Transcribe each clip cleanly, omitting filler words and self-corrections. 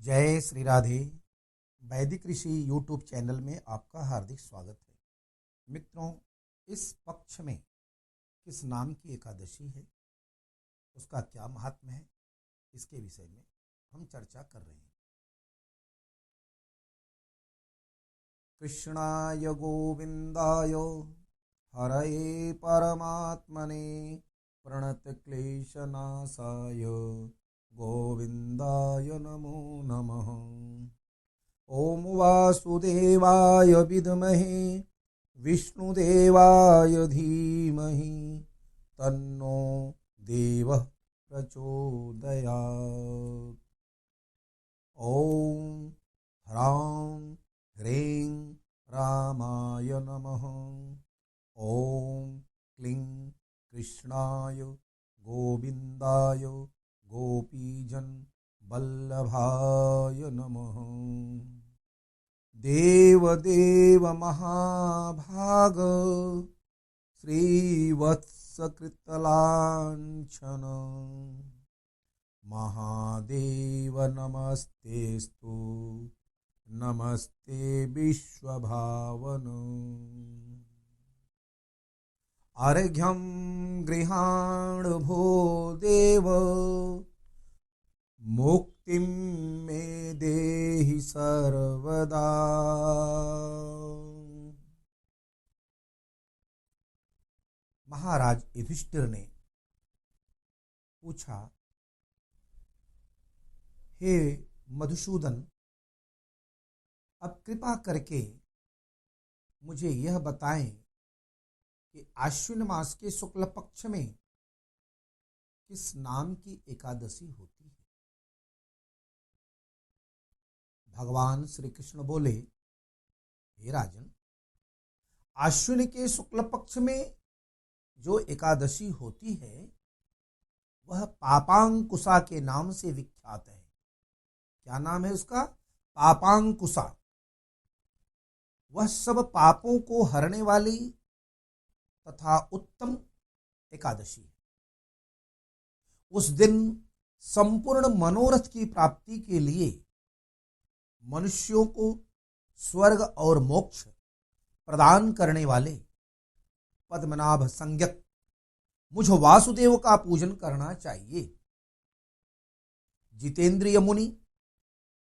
जय श्री राधे। वैदिक ऋषि YouTube channel में आपका हार्दिक स्वागत है। मित्रों, इस पक्ष में किस नाम की एकादशी है, उसका क्या महात्म्य है, इसके विषय में हम चर्चा कर रहे हैं। कृष्णाय गोविंदाय हरये परमात्मने प्रणतक्लेशनाशाय गोविंदाय नमो नमः। ओम वासुदेवाय विद्महे विष्णुदेवाय धीमहि तन्नो देवः प्रचोदयात्। ओम ह्रां ह्रीं रामाय नमः। ओम क्लीं कृष्णाय गोविंदाय गोपीजन वल्लभाय नमः। देव देव महाभाग श्रीवत्सकृतलांछन महादेव नमस्तेस्तु नमस्ते विश्वभावन। अर्घ्यं गृहाण भो देव मुक्तिं मे देहि सर्वदा। महाराज युधिष्ठिर ने पूछा, हे मधुसूदन, अब कृपा करके मुझे यह बताएं कि आश्विन मास के शुक्ल पक्ष में किस नाम की एकादशी होती है। भगवान श्री कृष्ण बोले, हे राजन, आश्विन के शुक्ल पक्ष में जो एकादशी होती है वह पापांकुशा के नाम से विख्यात है। क्या नाम है उसका? पापांकुशा। वह सब पापों को हरने वाली तथा उत्तम एकादशी है। उस दिन संपूर्ण मनोरथ की प्राप्ति के लिए मनुष्यों को स्वर्ग और मोक्ष प्रदान करने वाले पद्मनाभ संज्ञक मुझ वासुदेव का पूजन करना चाहिए। जितेंद्रिय मुनि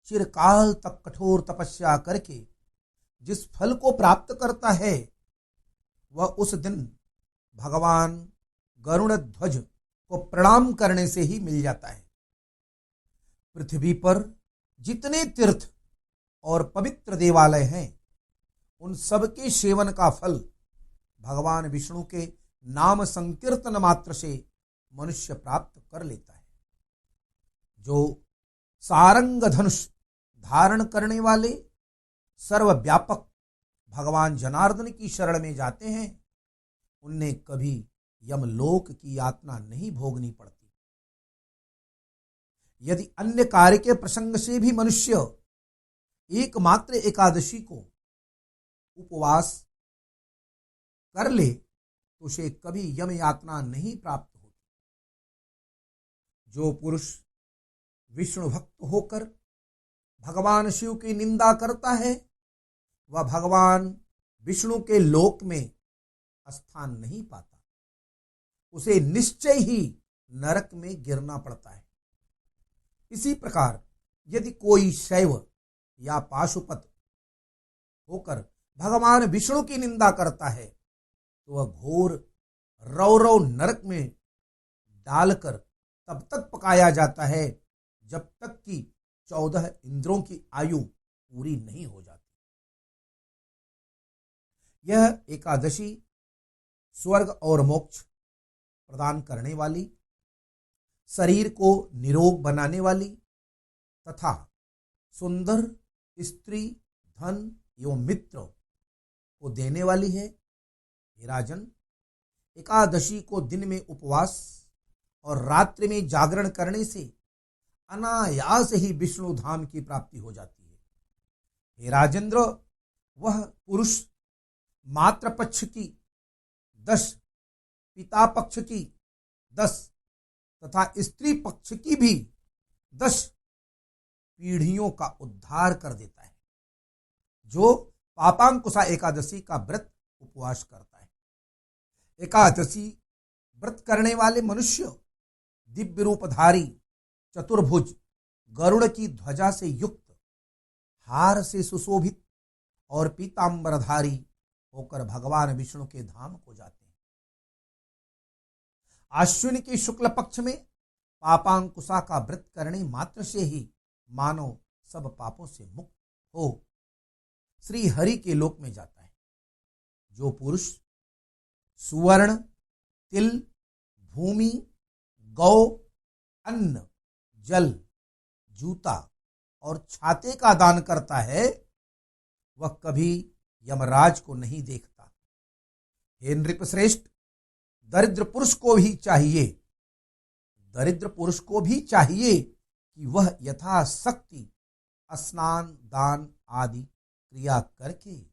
चिरकाल तक कठोर तपस्या करके जिस फल को प्राप्त करता है वह उस दिन भगवान गरुड़ ध्वज को प्रणाम करने से ही मिल जाता है। पृथ्वी पर जितने तीर्थ और पवित्र देवालय हैं उन सब के सेवन का फल भगवान विष्णु के नाम संकीर्तन मात्र से मनुष्य प्राप्त कर लेता है। जो सारंग धनुष धारण करने वाले सर्वव्यापक भगवान जनार्दन की शरण में जाते हैं उन्हें कभी यमलोक की यातना नहीं भोगनी पड़ती। यदि अन्य कार्य के प्रसंग से भी मनुष्य एकमात्र एकादशी को उपवास कर ले तो उसे कभी यम यातना नहीं प्राप्त होती। जो पुरुष विष्णु भक्त होकर भगवान शिव की निंदा करता है वह भगवान विष्णु के लोक में स्थान नहीं पाता, उसे निश्चय ही नरक में गिरना पड़ता है। इसी प्रकार यदि कोई शैव या पाशुपत होकर भगवान विष्णु की निंदा करता है तो वह घोर रौरव नरक में डालकर तब तक पकाया जाता है जब तक कि 14 इंद्रों की आयु पूरी नहीं हो जाती। यह एकादशी स्वर्ग और मोक्ष प्रदान करने वाली, शरीर को निरोग बनाने वाली तथा सुंदर स्त्री, धन एवं मित्र को देने वाली है। हे राजन, एकादशी को दिन में उपवास और रात्रि में जागरण करने से अनायास ही विष्णु धाम की प्राप्ति हो जाती है। हे राजेंद्र, वह पुरुष मात्र पक्ष की 10, पिता पक्ष की 10 तथा स्त्री पक्ष की भी 10 पीढ़ियों का उद्धार कर देता है। जो पापांकुशा एकादशी का व्रत उपवास करता है, एकादशी व्रत करने वाले मनुष्य दिव्य रूपधारी, चतुर्भुज, गरुड़ की ध्वजा से युक्त, हार से सुशोभित और पीतांबरधारी होकर भगवान विष्णु के धाम को जाते हैं। आश्विन के शुक्ल पक्ष में पापांकुशा का व्रत करने मात्र से ही मानव सब पापों से मुक्त हो श्री हरि के लोक में जाता है। जो पुरुष सुवर्ण, तिल, भूमि, गौ, अन्न, जल, जूता और छाते का दान करता है, वह कभी यमराज को नहीं देखता। हे नृपश्रेष्ठ, दरिद्र पुरुष को भी चाहिए कि वह यथाशक्ति स्नान, दान आदि क्रिया करके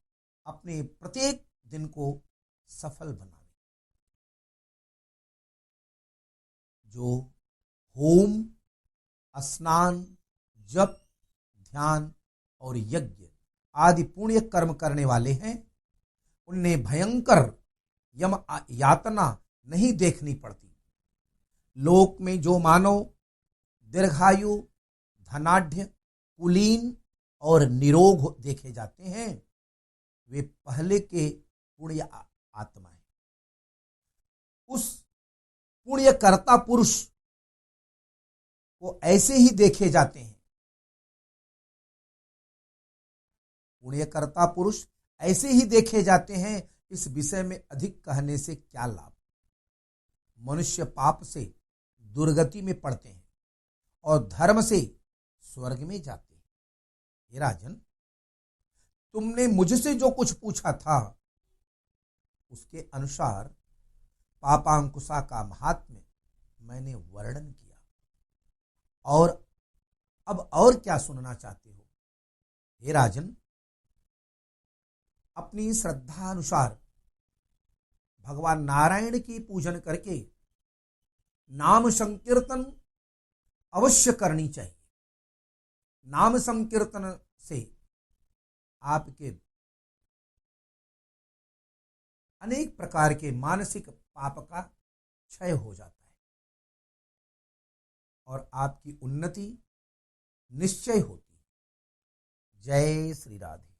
अपने प्रत्येक दिन को सफल बनावे। जो होम, स्नान, जप, ध्यान और यज्ञ आदि पुण्य कर्म करने वाले हैं, उन्हें भयंकर यम यातना नहीं देखनी पड़ती। लोक में जो मानव दीर्घायु, धनाढ्य, कुलीन और निरोग देखे जाते हैं, वे पहले के पुण्य आत्मा हैं। उस पुण्यकर्ता पुरुष को ऐसे ही देखे जाते हैं। पुण्यकर्ता पुरुष ऐसे ही देखे जाते हैं। इस विषय में अधिक कहने से क्या लाभ। मनुष्य पाप से दुर्गति में पड़ते हैं और धर्म से स्वर्ग में जाते हैं। हे राजन, तुमने मुझसे जो कुछ पूछा था उसके अनुसार पापांकुशा का महात्म्य मैंने वर्णन किया। और अब और क्या सुनना चाहते हो? हे राजन, अपनी श्रद्धा अनुसार भगवान नारायण की पूजन करके नाम संकीर्तन अवश्य करनी चाहिए। नाम संकीर्तन से आपके अनेक प्रकार के मानसिक पाप का क्षय हो जाता है और आपकी उन्नति निश्चय होती है। जय श्री राधे।